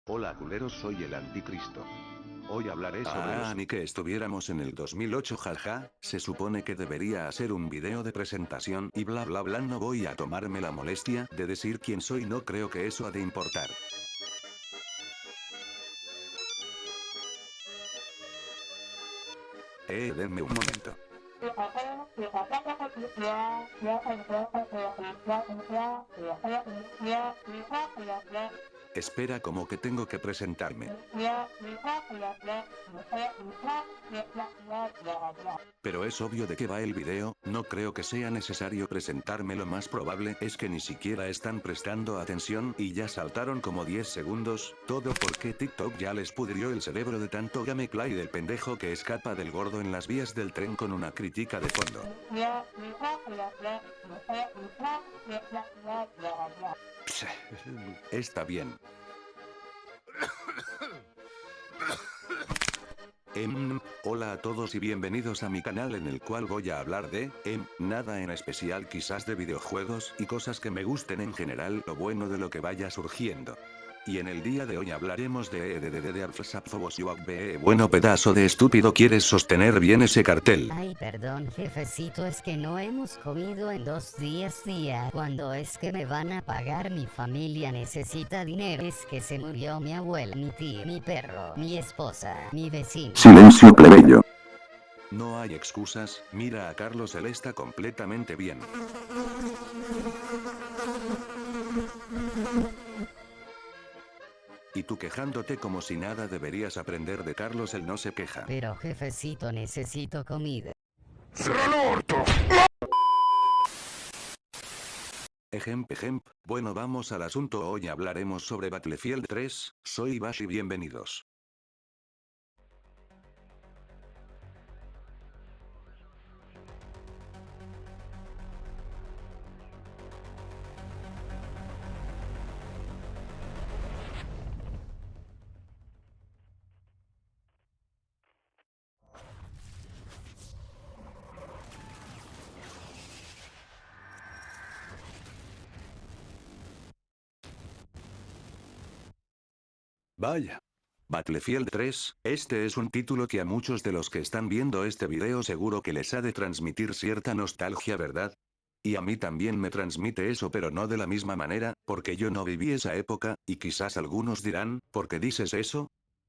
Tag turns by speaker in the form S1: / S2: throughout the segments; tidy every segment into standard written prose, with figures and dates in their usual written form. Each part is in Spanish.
S1: Hola culeros, soy el anticristo. Hoy hablaré sobre
S2: Ni que estuviéramos en el 2008, jaja. Se supone que debería hacer un video de presentación y bla bla bla. No voy a tomarme la molestia de decir quién soy, no creo que eso ha de importar. Denme un momento. Espera, como que tengo que presentarme. Pero es obvio de qué va el video, no creo que sea necesario presentarme, lo más probable es que ni siquiera están prestando atención y ya saltaron como 10 segundos, todo porque TikTok ya les pudrió el cerebro de tanto gameplay del pendejo que escapa del gordo en las vías del tren con una crítica de fondo. Está bien. Hola a todos y bienvenidos a mi canal en el cual voy a hablar de, nada en especial, quizás de videojuegos y cosas que me gusten en general, lo bueno de lo que vaya surgiendo. Y en el día de hoy hablaremos de Bueno, pedazo de estúpido, ¿quieres sostener bien ese cartel?
S3: Ay, perdón, jefecito, es que no hemos comido en 2 días. ¿Cuándo es que me van a pagar? Mi familia necesita dinero. Es que se murió mi abuela, mi tío, mi perro, mi esposa, mi vecino.
S2: Silencio, plebeyo. No hay excusas, mira a Carlos, él está completamente bien. Y tú quejándote como si nada, deberías aprender de Carlos, él no se queja.
S3: Pero jefecito, necesito comida.
S2: Bueno, vamos al asunto, hoy hablaremos sobre Battlefield 3, soy Bash y bienvenidos. Vaya. Battlefield 3, este es un título que a muchos de los que están viendo este video seguro que les ha de transmitir cierta nostalgia, ¿verdad? Y a mí también me transmite eso, pero no de la misma manera, porque yo no viví esa época, y quizás algunos dirán, ¿por qué dices eso?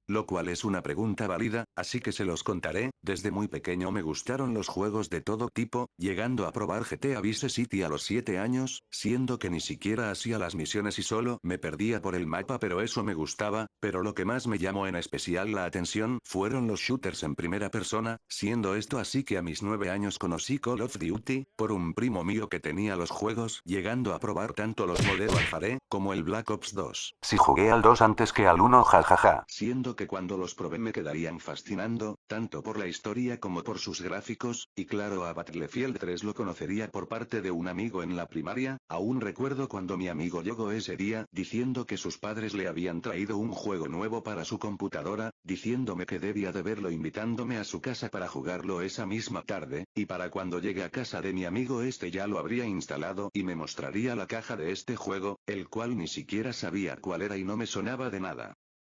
S2: Lo cual es una pregunta válida, así que se los contaré. Desde muy pequeño me gustaron los juegos de todo tipo, llegando a probar GTA Vice City a los 7 años, siendo que ni siquiera hacía las misiones y solo me perdía por el mapa, pero eso me gustaba. Pero lo que más me llamó en especial la atención fueron los shooters en primera persona, siendo esto así que a mis 9 años conocí Call of Duty, por un primo mío que tenía los juegos, llegando a probar tanto los Modern Warfare, como el Black Ops 2. Si jugué al 2 antes que al 1, jajaja. Siendo que cuando los probé me quedarían fascinando, tanto por la historia como por sus gráficos, y claro, a Battlefield 3 lo conocería por parte de un amigo en la primaria. Aún recuerdo cuando mi amigo llegó ese día, diciendo que sus padres le habían traído un juego nuevo para su computadora, diciéndome que debía de verlo, invitándome a su casa para jugarlo esa misma tarde, y para cuando llegue a casa de mi amigo este ya lo habría instalado y me mostraría la caja de este juego, el cual ni siquiera sabía cuál era y no me sonaba de nada.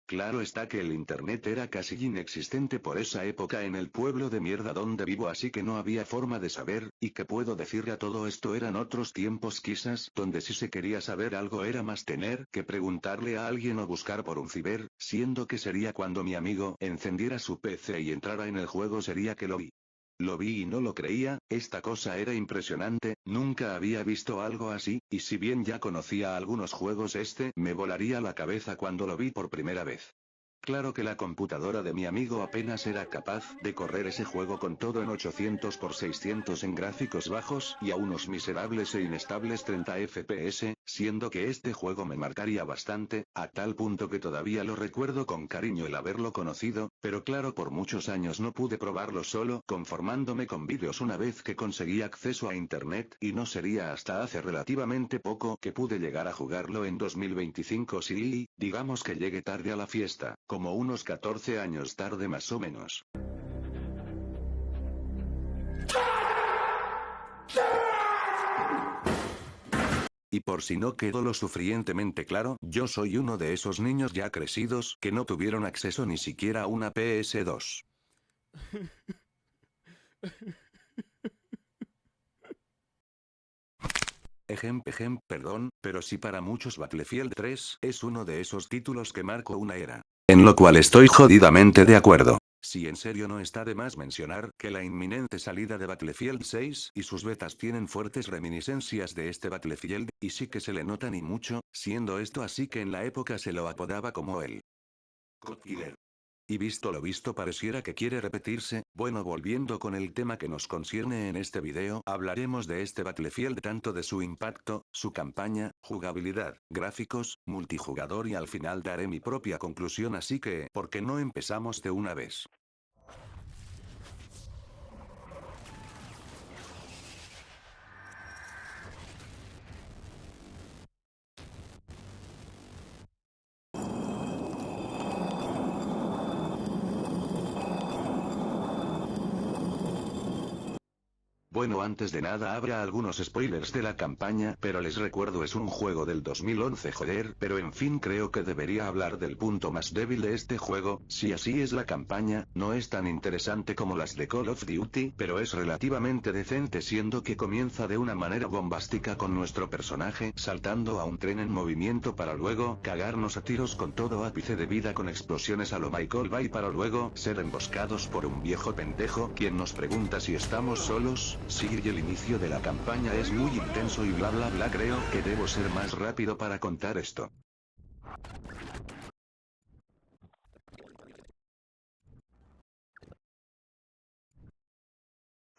S2: Claro está que el internet era casi inexistente por esa época en el pueblo de mierda donde vivo, así que no había forma de saber, y que puedo decirle a todo esto, eran otros tiempos quizás, donde si se quería saber algo era más tener que preguntarle a alguien o buscar por un ciber, siendo que sería cuando mi amigo encendiera su PC y entrara en el juego sería que lo vi. Lo vi y no lo creía, esta cosa era impresionante, nunca había visto algo así, y si bien ya conocía algunos juegos, este me volaría la cabeza cuando lo vi por primera vez. Claro que la computadora de mi amigo apenas era capaz de correr ese juego con todo en 800 por 600 en gráficos bajos y a unos miserables e inestables 30 FPS, siendo que este juego me marcaría bastante, a tal punto que todavía lo recuerdo con cariño el haberlo conocido, pero claro, por muchos años no pude probarlo solo, conformándome con vídeos una vez que conseguí acceso a internet, y no sería hasta hace relativamente poco que pude llegar a jugarlo en 2025, sí, digamos que llegué tarde a la fiesta, como unos 14 años tarde más o menos. Y por si no quedó lo suficientemente claro, yo soy uno de esos niños ya crecidos que no tuvieron acceso ni siquiera a una PS2. Perdón, pero si para muchos Battlefield 3 es uno de esos títulos que marcó una era. En lo cual estoy jodidamente de acuerdo. Si en serio no está de más mencionar que la inminente salida de Battlefield 6 y sus betas tienen fuertes reminiscencias de este Battlefield, y sí que se le nota ni mucho, siendo esto así que en la época se lo apodaba como el God Killer. Y visto lo visto pareciera que quiere repetirse. Bueno, volviendo con el tema que nos concierne en este video, hablaremos de este Battlefield tanto de su impacto, su campaña, jugabilidad, gráficos, multijugador y al final daré mi propia conclusión, así que, ¿por qué no empezamos de una vez? Bueno, antes de nada habrá algunos spoilers de la campaña, pero les recuerdo es un juego del 2011 joder, pero en fin creo que debería hablar del punto más débil de este juego. Si así es la campaña, no es tan interesante como las de Call of Duty, pero es relativamente decente siendo que comienza de una manera bombástica con nuestro personaje saltando a un tren en movimiento para luego cagarnos a tiros con todo ápice de vida con explosiones a lo Michael Bay para luego ser emboscados por un viejo pendejo quien nos pregunta si estamos solos. Sí, y el inicio de la campaña es muy intenso y bla bla bla, creo que debo ser más rápido para contar esto.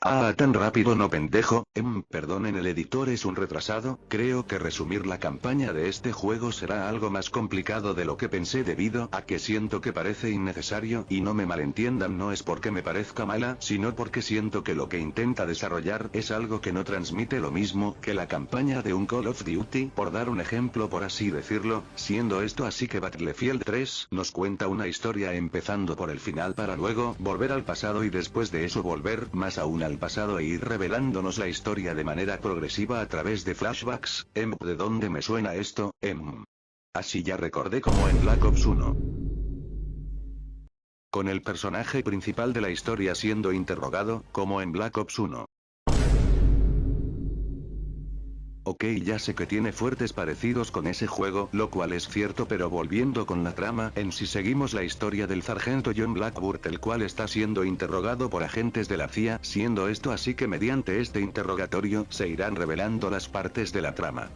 S2: Ah, tan rápido no pendejo, perdonen el editor es un retrasado, creo que resumir la campaña de este juego será algo más complicado de lo que pensé debido a que siento que parece innecesario y no me malentiendan, no es porque me parezca mala, sino porque siento que lo que intenta desarrollar es algo que no transmite lo mismo que la campaña de un Call of Duty, por dar un ejemplo por así decirlo, siendo esto así que Battlefield 3 nos cuenta una historia empezando por el final para luego volver al pasado y después de eso volver más aún al pasado e ir revelándonos la historia de manera progresiva a través de flashbacks. ¿De dónde me suena esto? Así ya recordé como en Black Ops 1. Con el personaje principal de la historia siendo interrogado, como en Black Ops 1. Ok, ya sé que tiene fuertes parecidos con ese juego, lo cual es cierto, pero volviendo con la trama, en si seguimos la historia del sargento John Blackburn, el cual está siendo interrogado por agentes de la CIA, siendo esto así que mediante este interrogatorio se irán revelando las partes de la trama.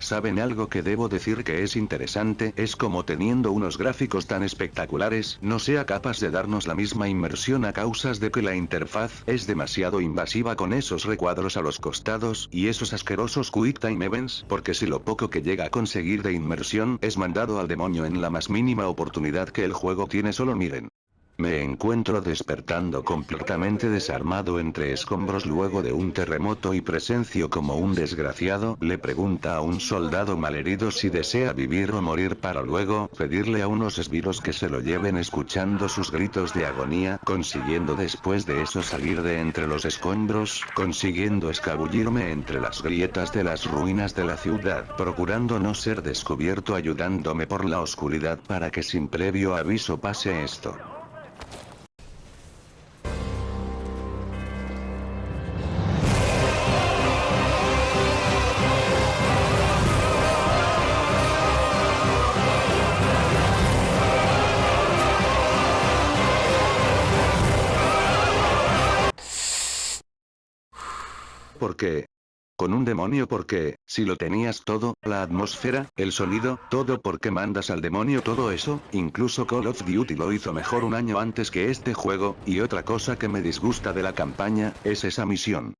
S2: ¿Saben algo que debo decir que es interesante? Es como teniendo unos gráficos tan espectaculares, no sea capaz de darnos la misma inmersión a causas de que la interfaz es demasiado invasiva con esos recuadros a los costados y esos asquerosos Quick Time Events, porque si lo poco que llega a conseguir de inmersión es mandado al demonio en la más mínima oportunidad que el juego tiene, solo miren. Me encuentro despertando completamente desarmado entre escombros luego de un terremoto y presencio como un desgraciado le pregunta a un soldado malherido si desea vivir o morir para luego pedirle a unos esbirros que se lo lleven escuchando sus gritos de agonía, consiguiendo después de eso salir de entre los escombros, consiguiendo escabullirme entre las grietas de las ruinas de la ciudad, procurando no ser descubierto, ayudándome por la oscuridad para que sin previo aviso pase esto. ¿Por qué? Con un demonio, porque, si lo tenías todo, la atmósfera, el sonido, todo, ¿por qué mandas al demonio todo eso? Incluso Call of Duty lo hizo mejor un año antes que este juego, y otra cosa que me disgusta de la campaña, es esa misión.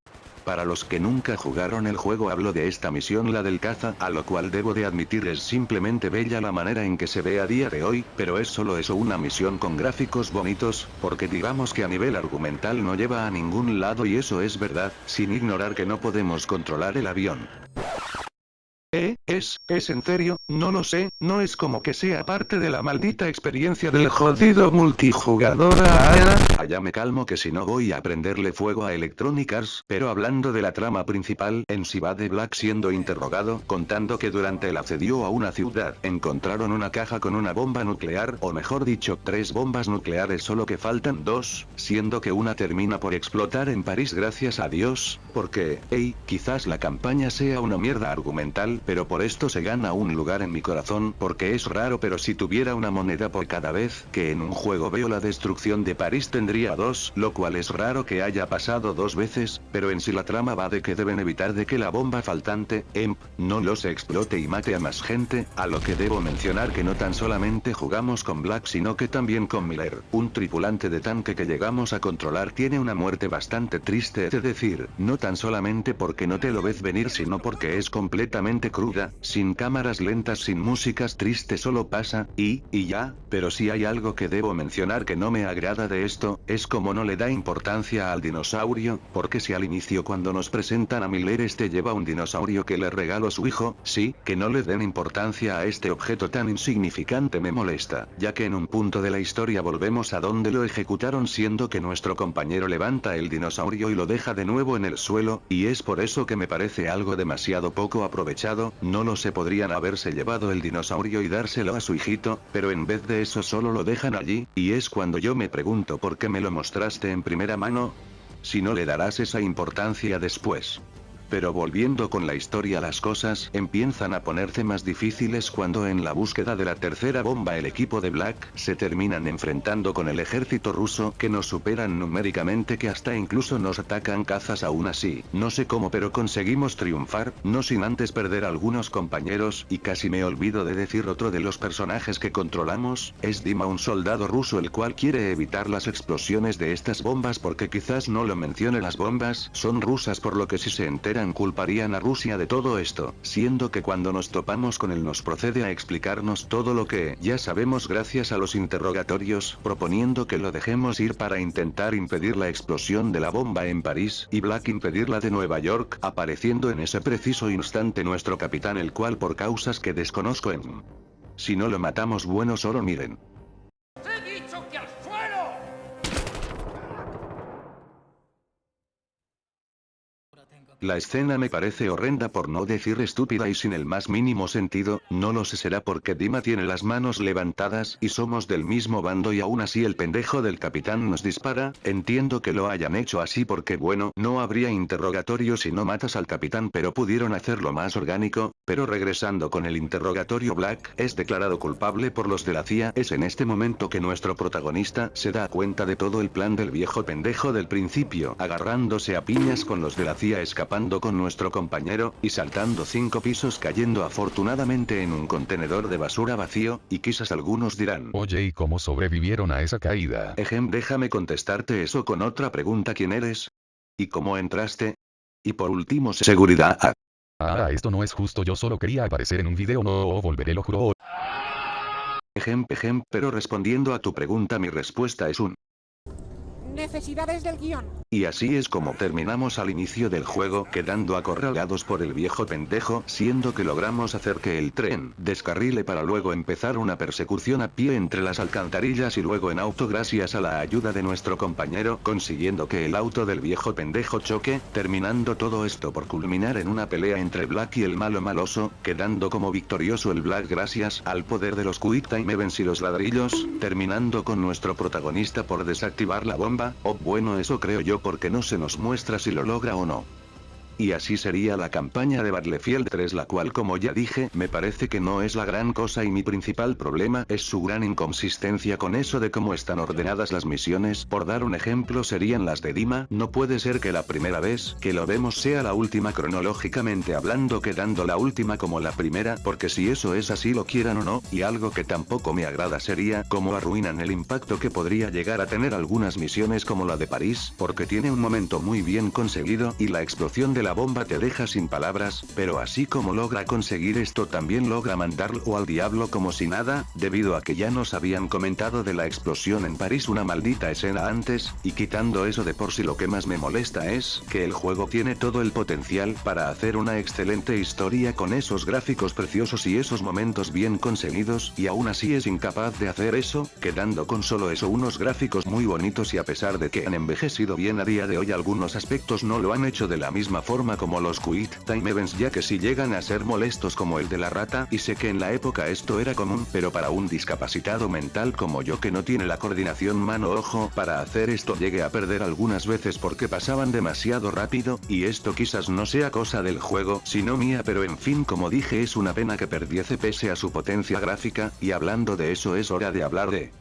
S2: Para los que nunca jugaron el juego hablo de esta misión, la del caza, a lo cual debo de admitir es simplemente bella la manera en que se ve a día de hoy, pero es solo eso, una misión con gráficos bonitos, porque digamos que a nivel argumental no lleva a ningún lado y eso es verdad, sin ignorar que no podemos controlar el avión.
S4: Es en serio, no lo sé, no es como que sea parte de la maldita experiencia del jodido multijugador.
S2: Allá me calmo que si no voy a prenderle fuego a Electronic Arts, pero hablando de la trama principal, en sí va de Black siendo interrogado, contando que durante el asedio a una ciudad, encontraron una caja con una bomba nuclear, o mejor dicho, 3 bombas nucleares solo que faltan 2, siendo que una termina por explotar en París gracias a Dios, porque, quizás la campaña sea una mierda argumental, pero por esto se gana un lugar en mi corazón, porque es raro, pero si tuviera una moneda por cada vez que en un juego veo la destrucción de París tendría 2, lo cual es raro que haya pasado 2 veces, pero en sí la trama va de que deben evitar de que la bomba faltante, no los explote y mate a más gente, a lo que debo mencionar que no tan solamente jugamos con Black sino que también con Miller, un tripulante de tanque que llegamos a controlar tiene una muerte bastante triste, es decir, no tan solamente porque no te lo ves venir sino porque es completamente cruda, sin cámaras lentas, sin músicas tristes, solo pasa, y ya, pero si hay algo que debo mencionar que no me agrada de esto, es como no le da importancia al dinosaurio, porque si al inicio cuando nos presentan a Miller lleva un dinosaurio que le regaló su hijo, sí, que no le den importancia a este objeto tan insignificante me molesta, ya que en un punto de la historia volvemos a donde lo ejecutaron siendo que nuestro compañero levanta el dinosaurio y lo deja de nuevo en el suelo, y es por eso que me parece algo demasiado poco aprovechado, no lo sé, podrían haberse llevado el dinosaurio y dárselo a su hijito, pero en vez de eso solo lo dejan allí, y es cuando yo me pregunto por qué me lo mostraste en primera mano, si no le darás esa importancia después. Pero volviendo con la historia, las cosas empiezan a ponerse más difíciles cuando en la búsqueda de la tercera bomba el equipo de Black se terminan enfrentando con el ejército ruso que nos superan numéricamente, que hasta incluso nos atacan cazas. Aún así, no sé cómo pero conseguimos triunfar, no sin antes perder algunos compañeros, y casi me olvido de decir otro de los personajes que controlamos, es Dima, un soldado ruso el cual quiere evitar las explosiones de estas bombas porque quizás no lo mencione, las bombas son rusas por lo que si se enteran culparían a Rusia de todo esto, siendo que cuando nos topamos con él nos procede a explicarnos todo lo que ya sabemos gracias a los interrogatorios, proponiendo que lo dejemos ir para intentar impedir la explosión de la bomba en París, y Black impedirla de Nueva York, apareciendo en ese preciso instante nuestro capitán, el cual por causas que desconozco si no lo matamos, bueno, solo miren. La escena me parece horrenda, por no decir estúpida y sin el más mínimo sentido, no lo sé, será porque Dima tiene las manos levantadas y somos del mismo bando y aún así el pendejo del capitán nos dispara. Entiendo que lo hayan hecho así porque bueno, no habría interrogatorio si no matas al capitán, pero pudieron hacerlo más orgánico. Pero regresando con el interrogatorio, Black es declarado culpable por los de la CIA. Es en este momento que nuestro protagonista se da cuenta de todo el plan del viejo pendejo del principio, agarrándose a piñas con los de la CIA, escapando con nuestro compañero, y saltando 5 pisos, cayendo afortunadamente en un contenedor de basura vacío, y quizás algunos dirán:
S5: oye, ¿y cómo sobrevivieron a esa caída?
S2: Déjame contestarte eso con otra pregunta: ¿quién eres? ¿Y cómo entraste? Y por último, seguridad.
S5: Esto no es justo, yo solo quería aparecer en un video, no volveré, lo juro.
S2: Pero respondiendo a tu pregunta, mi respuesta es un
S6: necesidades del guión.
S2: Y así es como terminamos al inicio del juego, quedando acorralados por el viejo pendejo, siendo que logramos hacer que el tren descarrile para luego empezar una persecución a pie entre las alcantarillas y luego en auto gracias a la ayuda de nuestro compañero, consiguiendo que el auto del viejo pendejo choque, terminando todo esto por culminar en una pelea entre Black y el malo maloso, quedando como victorioso el Black gracias al poder de los Quick Time Events y los ladrillos, terminando con nuestro protagonista por desactivar la bomba, o bueno, eso creo yo, porque no se nos muestra si lo logra o no. Y así sería la campaña de Battlefield 3, la cual, como ya dije, me parece que no es la gran cosa, y mi principal problema es su gran inconsistencia con eso de cómo están ordenadas las misiones. Por dar un ejemplo, serían las de Dima. No puede ser que la primera vez que lo vemos sea la última cronológicamente hablando, quedando la última como la primera, porque si eso es así, lo quieran o no, y algo que tampoco me agrada sería cómo arruinan el impacto que podría llegar a tener algunas misiones como la de París, porque tiene un momento muy bien conseguido, y la explosión de la bomba te deja sin palabras, pero así como logra conseguir esto también logra mandarlo al diablo como si nada, debido a que ya nos habían comentado de la explosión en París una maldita escena antes, y quitando eso de por sí lo que más me molesta es, que el juego tiene todo el potencial para hacer una excelente historia con esos gráficos preciosos y esos momentos bien conseguidos, y aún así es incapaz de hacer eso, quedando con solo eso unos gráficos muy bonitos y a pesar de que han envejecido bien a día de hoy algunos aspectos no lo han hecho de la misma forma como los Quick Time Events ya que si llegan a ser molestos como el de la rata y sé que en la época esto era común pero para un discapacitado mental como yo que no tiene la coordinación mano-ojo para hacer esto llegué a perder algunas veces porque pasaban demasiado rápido, y esto quizás no sea cosa del juego sino mía pero en fin como dije es una pena que perdiese pese a su potencia gráfica, y hablando de eso es hora de hablar de...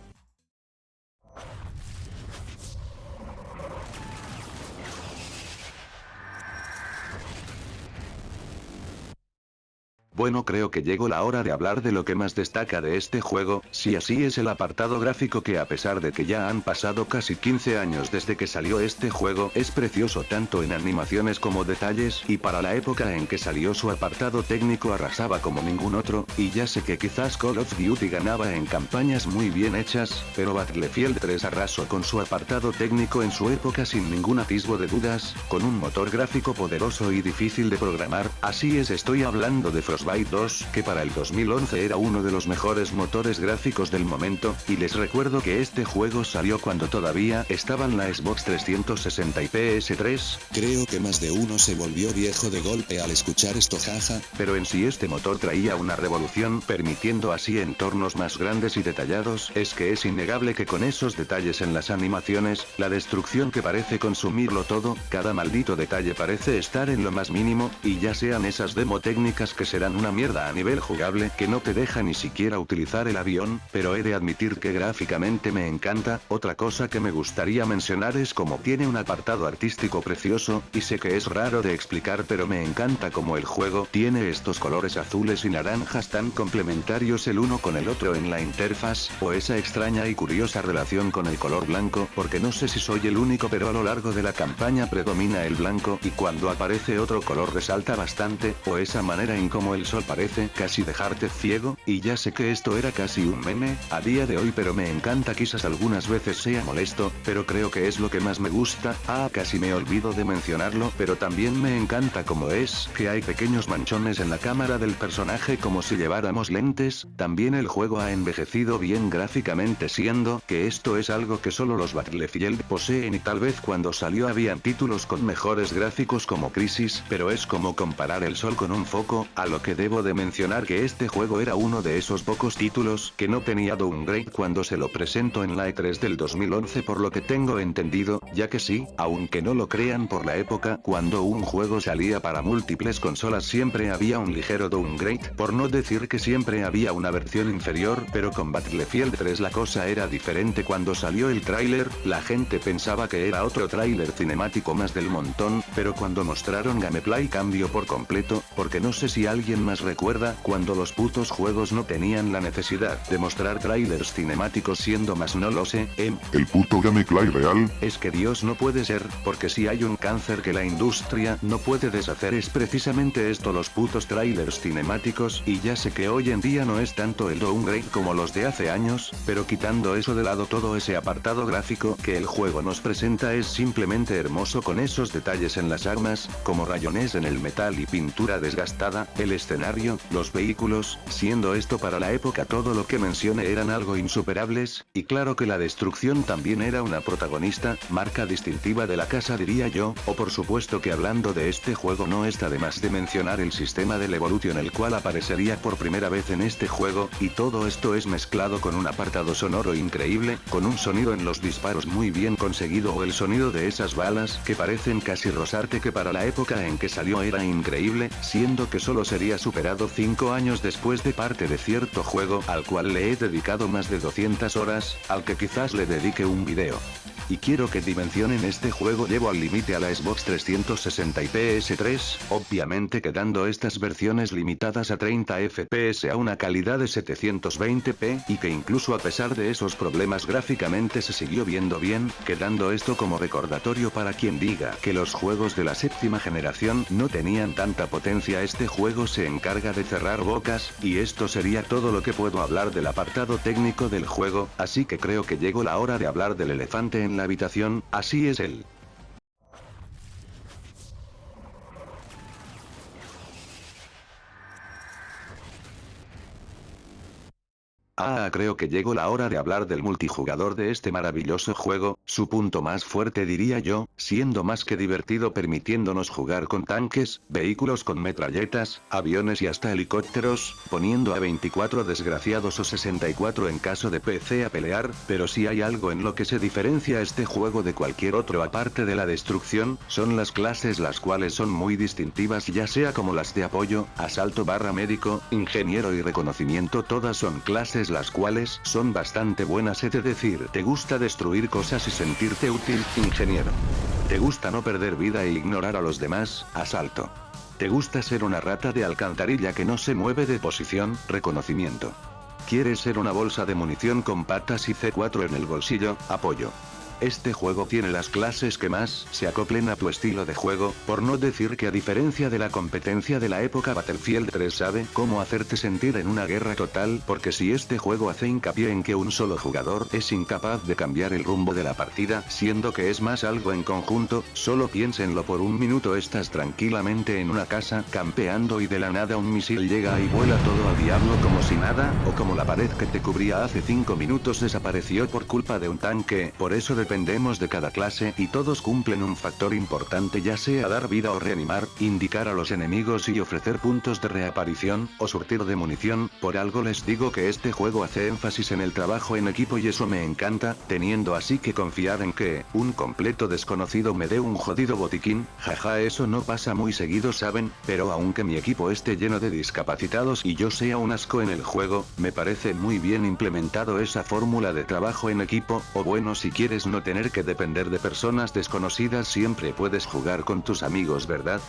S2: Bueno, creo que llegó la hora de hablar de lo que más destaca de este juego, si así es el apartado gráfico que a pesar de que ya han pasado casi 15 años desde que salió este juego, es precioso tanto en animaciones como detalles, y para la época en que salió su apartado técnico arrasaba como ningún otro, y ya sé que quizás Call of Duty ganaba en campañas muy bien hechas, pero Battlefield 3 arrasó con su apartado técnico en su época sin ningún atisbo de dudas, con un motor gráfico poderoso y difícil de programar, así es estoy hablando de Frostbite 2, que para el 2011 era uno de los mejores motores gráficos del momento, y les recuerdo que este juego salió cuando todavía estaban la Xbox 360 y PS3, creo que más de uno se volvió viejo de golpe al escuchar esto jaja, pero en sí este motor traía una revolución permitiendo así entornos más grandes y detallados, es que es innegable que con esos detalles en las animaciones, la destrucción que parece consumirlo todo, cada maldito detalle parece estar en lo más mínimo, y ya sean esas demo técnicas que serán una mierda a nivel jugable que no te deja ni siquiera utilizar el avión, pero he de admitir que gráficamente me encanta. Otra cosa que me gustaría mencionar es como tiene un apartado artístico precioso, y sé que es raro de explicar pero me encanta como el juego tiene estos colores azules y naranjas tan complementarios el uno con el otro en la interfaz, o esa extraña y curiosa relación con el color blanco, porque no sé si soy el único pero a lo largo de la campaña predomina el blanco y cuando aparece otro color resalta bastante, o esa manera en como el sol parece casi dejarte ciego, y ya sé que esto era casi un meme a día de hoy pero me encanta quizás algunas veces sea molesto, pero creo que es lo que más me gusta, casi me olvido de mencionarlo pero también me encanta como es, que hay pequeños manchones en la cámara del personaje como si lleváramos lentes, también el juego ha envejecido bien gráficamente siendo que esto es algo que solo los Battlefield poseen y tal vez cuando salió habían títulos con mejores gráficos como Crisis, pero es como comparar el sol con un foco, a lo que debo de mencionar que este juego era uno de esos pocos títulos que no tenía downgrade cuando se lo presentó en la E3 del 2011 por lo que tengo entendido, ya que sí, aunque no lo crean por la época cuando un juego salía para múltiples consolas siempre había un ligero downgrade, por no decir que siempre había una versión inferior, pero con Battlefield 3 la cosa era diferente cuando salió el tráiler, la gente pensaba que era otro tráiler cinemático más del montón, pero cuando mostraron gameplay cambió por completo, porque no sé si alguien más recuerda cuando los putos juegos no tenían la necesidad de mostrar trailers cinemáticos siendo más no lo sé,
S7: el puto gameplay real.
S2: Es que Dios no puede ser, porque si hay un cáncer que la industria no puede deshacer es precisamente esto los putos trailers cinemáticos, y ya sé que hoy en día no es tanto el downgrade como los de hace años, pero quitando eso de lado todo ese apartado gráfico que el juego nos presenta es simplemente hermoso con esos detalles en las armas, como rayones en el metal y pintura desgastada, el escenario, los vehículos, siendo esto para la época todo lo que mencione eran algo insuperables, y claro que la destrucción también era una protagonista, marca distintiva de la casa diría yo, o por supuesto que hablando de este juego no está de más de mencionar el sistema del Evolution el cual aparecería por primera vez en este juego, y todo esto es mezclado con un apartado sonoro increíble, con un sonido en los disparos muy bien conseguido o el sonido de esas balas que parecen casi rozarte que para la época en que salió era increíble, siendo que solo sería superado 5 años después de parte de cierto juego al cual le he dedicado más de 200 horas, al que quizás le dedique un video. y quiero que dimensionen este juego llevo al límite a la Xbox 360 y PS3, obviamente quedando estas versiones limitadas a 30 FPS a una calidad de 720p, y que incluso a pesar de esos problemas gráficamente se siguió viendo bien, quedando esto como recordatorio para quien diga que los juegos de la séptima generación no tenían tanta potencia. Este juego se encarga de cerrar bocas, y esto sería todo lo que puedo hablar del apartado técnico del juego, así que creo que llegó la hora de hablar del elefante en la habitación, así es él. Creo que llegó la hora de hablar del multijugador de este maravilloso juego, su punto más fuerte diría yo, siendo más que divertido permitiéndonos jugar con tanques, vehículos con metralletas, aviones y hasta helicópteros, poniendo a 24 desgraciados o 64 en caso de PC a pelear, pero si hay algo en lo que se diferencia este juego de cualquier otro aparte de la destrucción, son las clases, las cuales son muy distintivas, ya sea como las de apoyo, asalto / médico, ingeniero y reconocimiento, todas son clases las cuales son bastante buenas, es decir, te gusta destruir cosas y sentirte útil, ingeniero. Te gusta no perder vida e ignorar a los demás, asalto. Te gusta ser una rata de alcantarilla que no se mueve de posición, reconocimiento. ¿Quieres ser una bolsa de munición con patas y C4 en el bolsillo, apoyo? Este juego tiene las clases que más se acoplen a tu estilo de juego, por no decir que a diferencia de la competencia de la época Battlefield 3 sabe cómo hacerte sentir en una guerra total, porque si este juego hace hincapié en que un solo jugador es incapaz de cambiar el rumbo de la partida, siendo que es más algo en conjunto, solo piénsenlo por un minuto, estás tranquilamente en una casa, campeando y de la nada un misil llega y vuela todo al diablo como si nada, o como la pared que te cubría hace 5 minutos desapareció por culpa de un tanque, por eso dependemos de cada clase y todos cumplen un factor importante, ya sea dar vida o reanimar, indicar a los enemigos y ofrecer puntos de reaparición, o surtir de munición. Por algo les digo que este juego hace énfasis en el trabajo en equipo y eso me encanta, teniendo así que confiar en que un completo desconocido me dé un jodido botiquín, jaja, eso no pasa muy seguido, saben, pero aunque mi equipo esté lleno de discapacitados y yo sea un asco en el juego, me parece muy bien implementado esa fórmula de trabajo en equipo, o bueno, si quieres no tener que depender de personas desconocidas siempre puedes jugar con tus amigos, ¿verdad?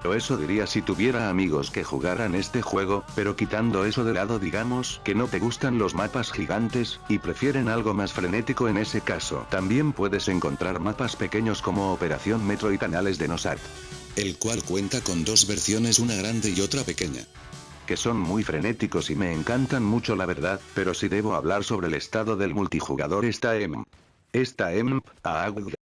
S2: O eso diría si tuviera amigos que jugaran este juego, pero quitando eso de lado, digamos que no te gustan los mapas gigantes, y prefieren algo más frenético, en ese caso también puedes encontrar mapas pequeños como Operación Metro y Canales de Nosat, el cual cuenta con dos versiones, una grande y otra pequeña, que son muy frenéticos y me encantan mucho la verdad, pero si debo hablar sobre el estado del multijugador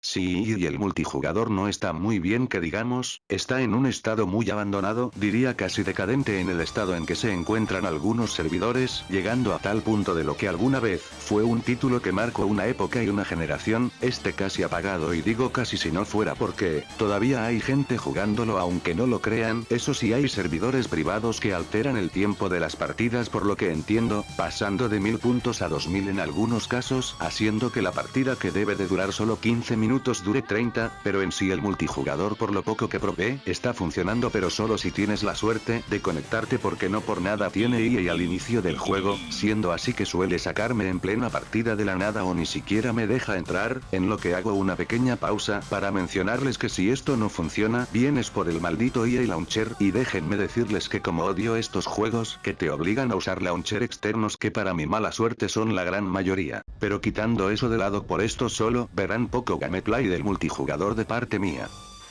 S2: sí, y el multijugador no está muy bien que digamos, está en un estado muy abandonado, diría casi decadente en el estado en que se encuentran algunos servidores, llegando a tal punto de lo que alguna vez fue un título que marcó una época y una generación, casi apagado, y digo casi si no fuera porque todavía hay gente jugándolo aunque no lo crean, eso sí, hay servidores privados que alteran el tiempo de las partidas por lo que entiendo, pasando de 1000 puntos a 2000 en algunos casos, haciendo que la partida que debe de durar solo 15 minutos dure 30, pero en sí el multijugador por lo poco que probé, está funcionando, pero solo si tienes la suerte de conectarte, porque no por nada tiene EA al inicio del juego, siendo así que suele sacarme en plena partida de la nada o ni siquiera me deja entrar, en lo que hago una pequeña pausa para mencionarles que si esto no funciona bien es por el maldito EA Launcher, y déjenme decirles que como odio estos juegos que te obligan a usar launcher externos, que para mi mala suerte son la gran mayoría, pero quitando eso de lado, por esto solo verán poco gameplay del multijugador de parte mía.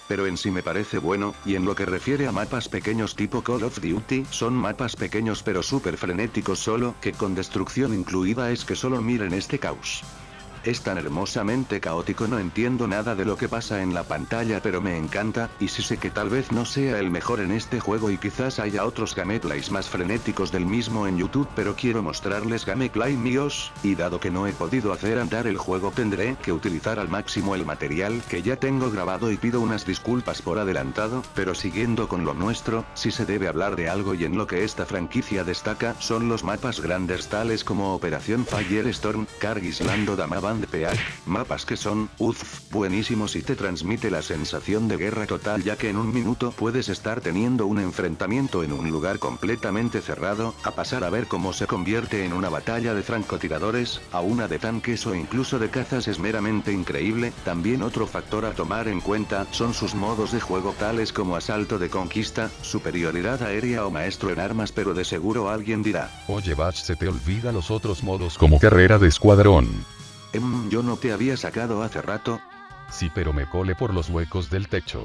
S2: Pero en sí me parece bueno, y en lo que refiere a mapas pequeños tipo Call of Duty, son mapas pequeños pero súper frenéticos, solo que con destrucción incluida, es que solo miren este caos. Es tan hermosamente caótico, no entiendo nada de lo que pasa en la pantalla, pero me encanta, y sí sé que tal vez no sea el mejor en este juego y quizás haya otros gameplays más frenéticos del mismo en YouTube, pero quiero mostrarles gameplay míos, y dado que no he podido hacer andar el juego tendré que utilizar al máximo el material que ya tengo grabado y pido unas disculpas por adelantado, pero siguiendo con lo nuestro, si se debe hablar de algo y en lo que esta franquicia destaca, son los mapas grandes tales como Operación Firestorm, Kyrgyzlando Damava, fan de PEAC, mapas que son, buenísimos y te transmite la sensación de guerra total ya que en un minuto puedes estar teniendo un enfrentamiento en un lugar completamente cerrado, a pasar a ver cómo se convierte en una batalla de francotiradores, a una de tanques o incluso de cazas es meramente increíble. También otro factor a tomar en cuenta son sus modos de juego tales como asalto de conquista, superioridad aérea o maestro en armas, pero de seguro alguien dirá:
S5: Oye Bach, se te olvida los otros modos como carrera de escuadrón.
S2: Yo no te había sacado hace rato.
S5: Sí, pero me colé por los huecos del techo.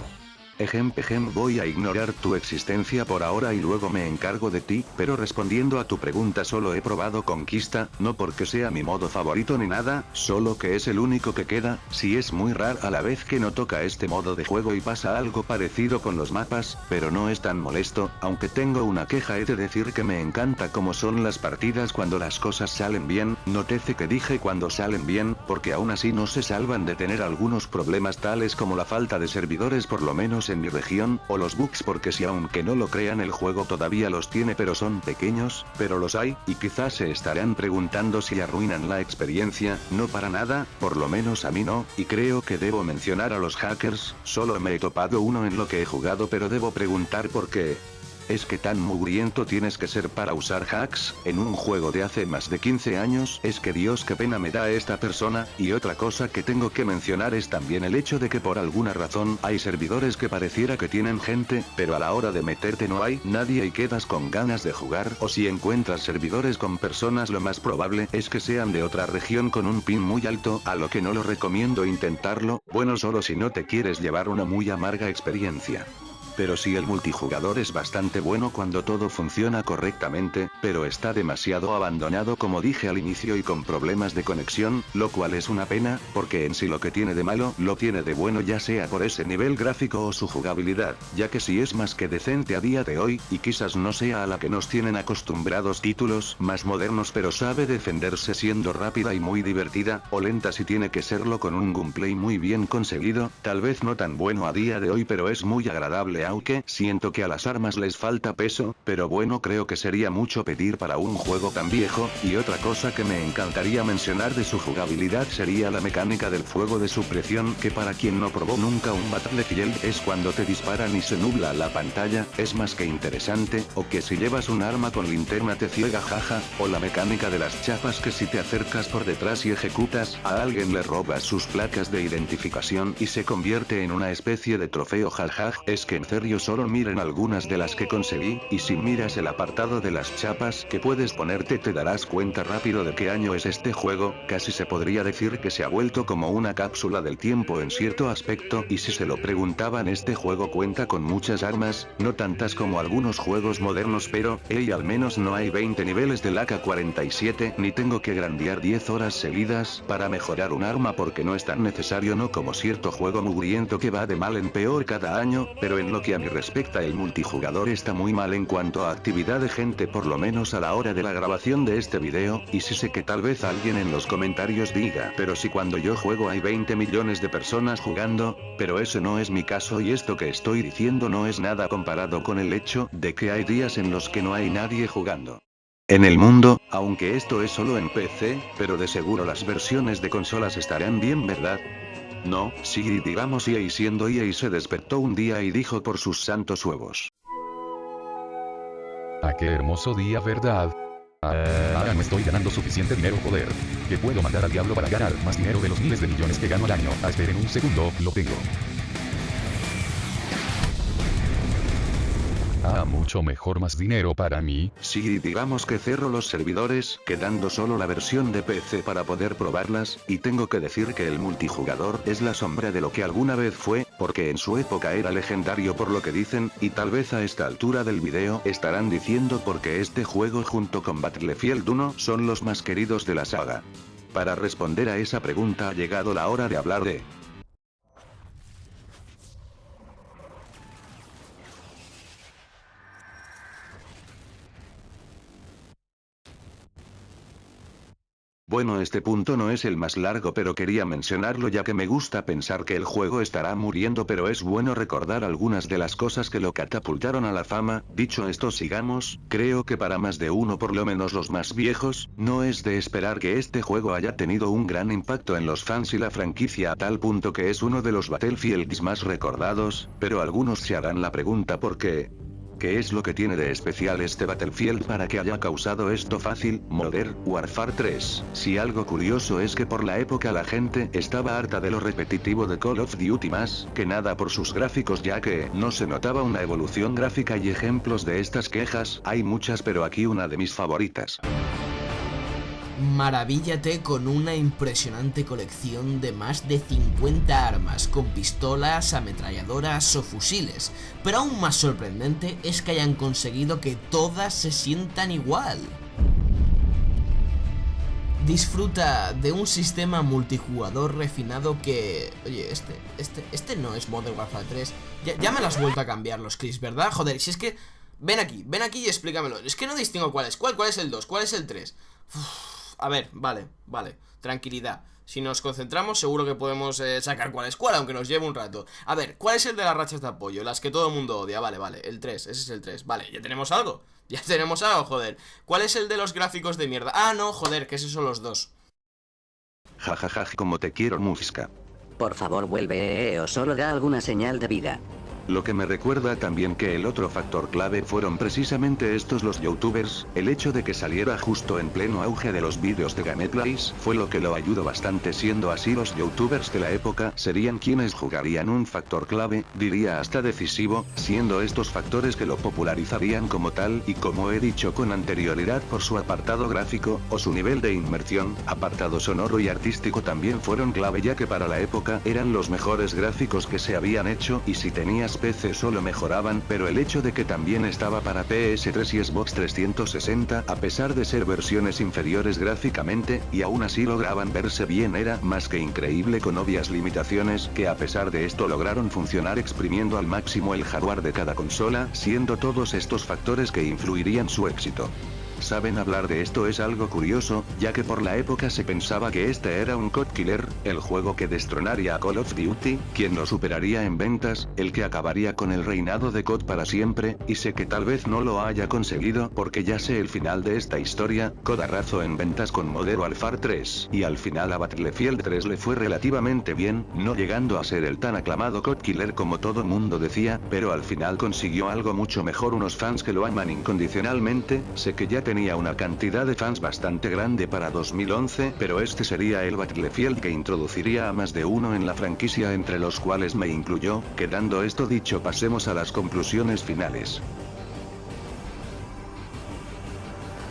S2: Voy a ignorar tu existencia por ahora y luego me encargo de ti, pero respondiendo a tu pregunta, solo he probado Conquista, no porque sea mi modo favorito ni nada, solo que es el único que queda. Sí, es muy raro a la vez que no toca este modo de juego y pasa algo parecido con los mapas, pero no es tan molesto. Aunque tengo una queja, he de decir que me encanta cómo son las partidas cuando las cosas salen bien. Nótese que dije cuando salen bien, porque aún así no se salvan de tener algunos problemas tales como la falta de servidores, por lo menos en mi región, o los bugs, porque si aunque no lo crean el juego todavía los tiene, pero son pequeños, pero los hay, y quizás se estarán preguntando si arruinan la experiencia. No, para nada, por lo menos a mí no, y creo que debo mencionar a los hackers. Solo me he topado uno en lo que he jugado, pero debo preguntar por qué. ¿Es que tan mugriento tienes que ser para usar hacks en un juego de hace más de 15 años? Es que Dios, qué pena me da esta persona. Y otra cosa que tengo que mencionar es también el hecho de que por alguna razón hay servidores que pareciera que tienen gente, pero a la hora de meterte no hay nadie y quedas con ganas de jugar, o si encuentras servidores con personas, lo más probable es que sean de otra región con un ping muy alto, a lo que no lo recomiendo intentarlo, bueno, solo si no te quieres llevar una muy amarga experiencia. Pero sí, el multijugador es bastante bueno cuando todo funciona correctamente, pero está demasiado abandonado como dije al inicio y con problemas de conexión, lo cual es una pena, porque en sí lo que tiene de malo, lo tiene de bueno, ya sea por ese nivel gráfico o su jugabilidad, ya que sí es más que decente a día de hoy, y quizás no sea a la que nos tienen acostumbrados títulos más modernos, pero sabe defenderse siendo rápida y muy divertida, o lenta si tiene que serlo, con un gameplay muy bien conseguido, tal vez no tan bueno a día de hoy, pero es muy agradable. Aunque siento que a las armas les falta peso, pero bueno, creo que sería mucho pedir para un juego tan viejo. Y otra cosa que me encantaría mencionar de su jugabilidad sería la mecánica del fuego de supresión, que para quien no probó nunca un Battlefield, es cuando te disparan y se nubla la pantalla, es más que interesante, o que si llevas un arma con linterna te ciega, jaja, o la mecánica de las chapas, que si te acercas por detrás y ejecutas a alguien le robas sus placas de identificación y se convierte en una especie de trofeo, jaja. Es que en serio, solo miren algunas de las que conseguí, y si miras el apartado de las chapas que puedes ponerte te darás cuenta rápido de qué año es este juego. Casi se podría decir que se ha vuelto como una cápsula del tiempo en cierto aspecto, y si se lo preguntaban, este juego cuenta con muchas armas, no tantas como algunos juegos modernos, pero, hey, al menos no hay 20 niveles del AK-47, ni tengo que grandear 10 horas seguidas para mejorar un arma, porque no es tan necesario, no como cierto juego mugriento que va de mal en peor cada año. Pero en lo que a mí respecta, el multijugador está muy mal en cuanto a actividad de gente, por lo menos a la hora de la grabación de este video, y sí sé que tal vez alguien en los comentarios diga: pero si cuando yo juego hay 20 millones de personas jugando, pero ese no es mi caso, y esto que estoy diciendo no es nada comparado con el hecho de que hay días en los que no hay nadie jugando en el mundo, aunque esto es solo en PC, pero de seguro las versiones de consolas estarán bien, ¿verdad? No, sí, digamos EA, siendo EA, se despertó un día y dijo por sus santos huevos:
S5: Ah, qué hermoso día, ¿verdad? Ahora no estoy ganando suficiente dinero, joder. Que puedo mandar al diablo para ganar más dinero de los miles de millones que gano al año. Esperen un segundo, lo tengo. Mucho mejor, más dinero para mí.
S2: Sí, digamos que cerro los servidores, quedando solo la versión de PC para poder probarlas, y tengo que decir que el multijugador es la sombra de lo que alguna vez fue, porque en su época era legendario por lo que dicen, y tal vez a esta altura del video estarán diciendo porque este juego junto con Battlefield 1 son los más queridos de la saga. Para responder a esa pregunta ha llegado la hora de hablar de Bueno, este punto no es el más largo, pero quería mencionarlo ya que me gusta pensar que el juego estará muriendo, pero es bueno recordar algunas de las cosas que lo catapultaron a la fama. Dicho esto, sigamos. Creo que para más de uno, por lo menos los más viejos, no es de esperar que este juego haya tenido un gran impacto en los fans y la franquicia a tal punto que es uno de los Battlefields más recordados, pero algunos se harán la pregunta ¿por qué? ¿Qué es lo que tiene de especial este Battlefield para que haya causado esto? Fácil, Modern Warfare 3. Si algo curioso es que por la época la gente estaba harta de lo repetitivo de Call of Duty más que nada por sus gráficos, ya que no se notaba una evolución gráfica, y ejemplos de estas quejas hay muchas, pero aquí una de mis favoritas.
S8: Maravíllate con una impresionante colección de más de 50 armas, con pistolas, ametralladoras o fusiles, pero aún más sorprendente es que hayan conseguido que todas se sientan igual. Disfruta de un sistema multijugador refinado que... Oye, este no es Modern Warfare 3. Ya me lo has vuelto a cambiar los clips, ¿verdad? Joder, si es que... Ven aquí y explícamelo. Es que no distingo cuál es. ¿Cuál es el 2? ¿Cuál es el 3? A ver, vale, tranquilidad. Si nos concentramos seguro que podemos sacar cuál es cuál, aunque nos lleve un rato. A ver, ¿cuál es el de las rachas de apoyo? Las que todo el mundo odia, vale, el 3, ese es el 3. Vale, ya tenemos algo, joder. ¿Cuál es el de los gráficos de mierda? Ah, no, joder, que esos son los dos.
S2: Jajaja, como te quiero, Muska.
S9: Por favor vuelve, o solo da alguna señal de vida.
S2: Lo que me recuerda también que el otro factor clave fueron precisamente estos, los youtubers. El hecho de que saliera justo en pleno auge de los vídeos de gameplays fue lo que lo ayudó bastante, siendo así los youtubers de la época serían quienes jugarían un factor clave, diría hasta decisivo, siendo estos factores que lo popularizarían como tal, y como he dicho con anterioridad, por su apartado gráfico, o su nivel de inmersión, apartado sonoro y artístico también fueron clave, ya que para la época eran los mejores gráficos que se habían hecho, y si tenías PC solo mejoraban, pero el hecho de que también estaba para PS3 y Xbox 360, a pesar de ser versiones inferiores gráficamente, y aún así lograban verse bien, era más que increíble, con obvias limitaciones, que a pesar de esto lograron funcionar exprimiendo al máximo el hardware de cada consola, siendo todos estos factores que influirían su éxito. ¿Saben? Hablar de esto es algo curioso, ya que por la época se pensaba que este era un COD killer, el juego que destronaría a Call of Duty, quien lo superaría en ventas, el que acabaría con el reinado de COD para siempre, y sé que tal vez no lo haya conseguido porque ya sé el final de esta historia. COD arrasó en ventas con Modern Warfare 3, y al final a Battlefield 3 le fue relativamente bien, no llegando a ser el tan aclamado COD killer como todo mundo decía, pero al final consiguió algo mucho mejor, unos fans que lo aman incondicionalmente. Sé que ya tenía una cantidad de fans bastante grande para 2011, pero este sería el Battlefield que introduciría a más de uno en la franquicia, entre los cuales me incluyó. Quedando esto dicho, pasemos a las conclusiones finales.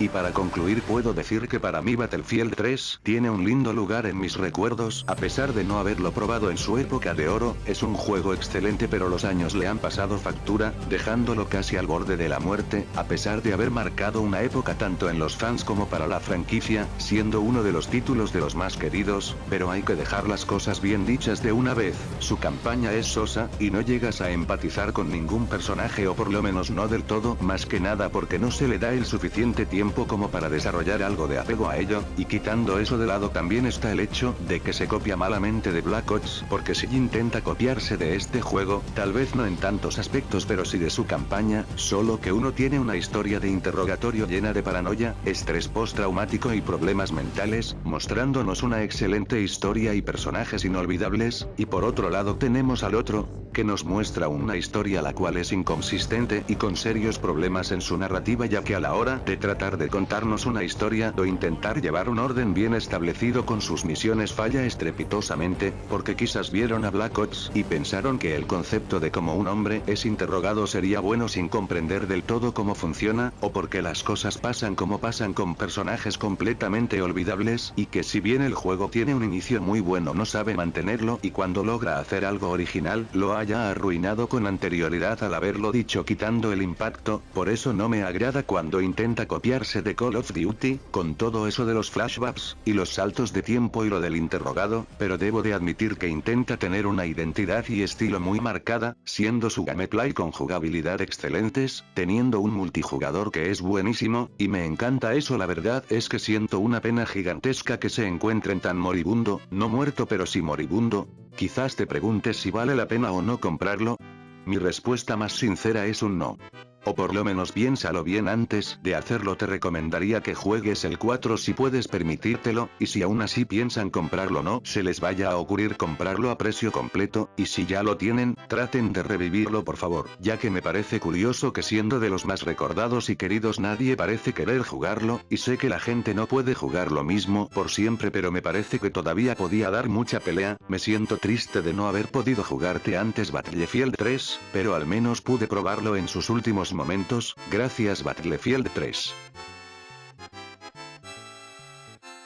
S2: Y para concluir puedo decir que para mí Battlefield 3 tiene un lindo lugar en mis recuerdos, a pesar de no haberlo probado en su época de oro. Es un juego excelente, pero los años le han pasado factura, dejándolo casi al borde de la muerte, a pesar de haber marcado una época tanto en los fans como para la franquicia, siendo uno de los títulos de los más queridos. Pero hay que dejar las cosas bien dichas de una vez, su campaña es sosa, y no llegas a empatizar con ningún personaje, o por lo menos no del todo, más que nada porque no se le da el suficiente tiempo como para desarrollar algo de apego a ello. Y quitando eso de lado, también está el hecho de que se copia malamente de Black Ops, porque si intenta copiarse de este juego, tal vez no en tantos aspectos, pero sí de su campaña, solo que uno tiene una historia de interrogatorio llena de paranoia, estrés postraumático y problemas mentales, mostrándonos una excelente historia y personajes inolvidables, y por otro lado tenemos al otro, que nos muestra una historia la cual es inconsistente y con serios problemas en su narrativa, ya que a la hora de tratar de contarnos una historia o intentar llevar un orden bien establecido con sus misiones falla estrepitosamente, porque quizás vieron a Black Ops y pensaron que el concepto de cómo un hombre es interrogado sería bueno sin comprender del todo cómo funciona, o porque las cosas pasan como pasan con personajes completamente olvidables, y que si bien el juego tiene un inicio muy bueno no sabe mantenerlo, y cuando logra hacer algo original lo ha haya arruinado con anterioridad al haberlo dicho quitando el impacto, por eso no me agrada cuando intenta copiarse de Call of Duty, con todo eso de los flashbacks, y los saltos de tiempo y lo del interrogado, pero debo de admitir que intenta tener una identidad y estilo muy marcada, siendo su gameplay con jugabilidad excelentes, teniendo un multijugador que es buenísimo, y me encanta eso. La verdad es que siento una pena gigantesca que se encuentren tan moribundo, no muerto pero sí moribundo. Quizás te preguntes si vale la pena o no comprarlo. Mi respuesta más sincera es un no. O por lo menos piénsalo bien antes de hacerlo. Te recomendaría que juegues el 4 si puedes permitírtelo, y si aún así piensan comprarlo no se les vaya a ocurrir comprarlo a precio completo, y si ya lo tienen, traten de revivirlo por favor, ya que me parece curioso que siendo de los más recordados y queridos nadie parece querer jugarlo, y sé que la gente no puede jugar lo mismo por siempre, pero me parece que todavía podía dar mucha pelea. Me siento triste de no haber podido jugarte antes Battlefield 3, pero al menos pude probarlo en sus últimos momentos. Gracias Battlefield 3.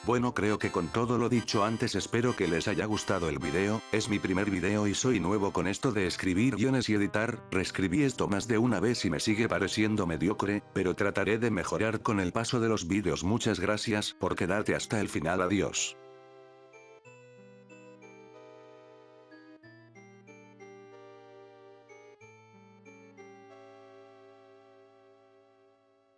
S2: Bueno, creo que con todo lo dicho antes espero que les haya gustado el video. Es mi primer video y soy nuevo con esto de escribir guiones y editar. Reescribí esto más de una vez y me sigue pareciendo mediocre, pero trataré de mejorar con el paso de los vídeos. Muchas gracias por quedarte hasta el final. Adiós.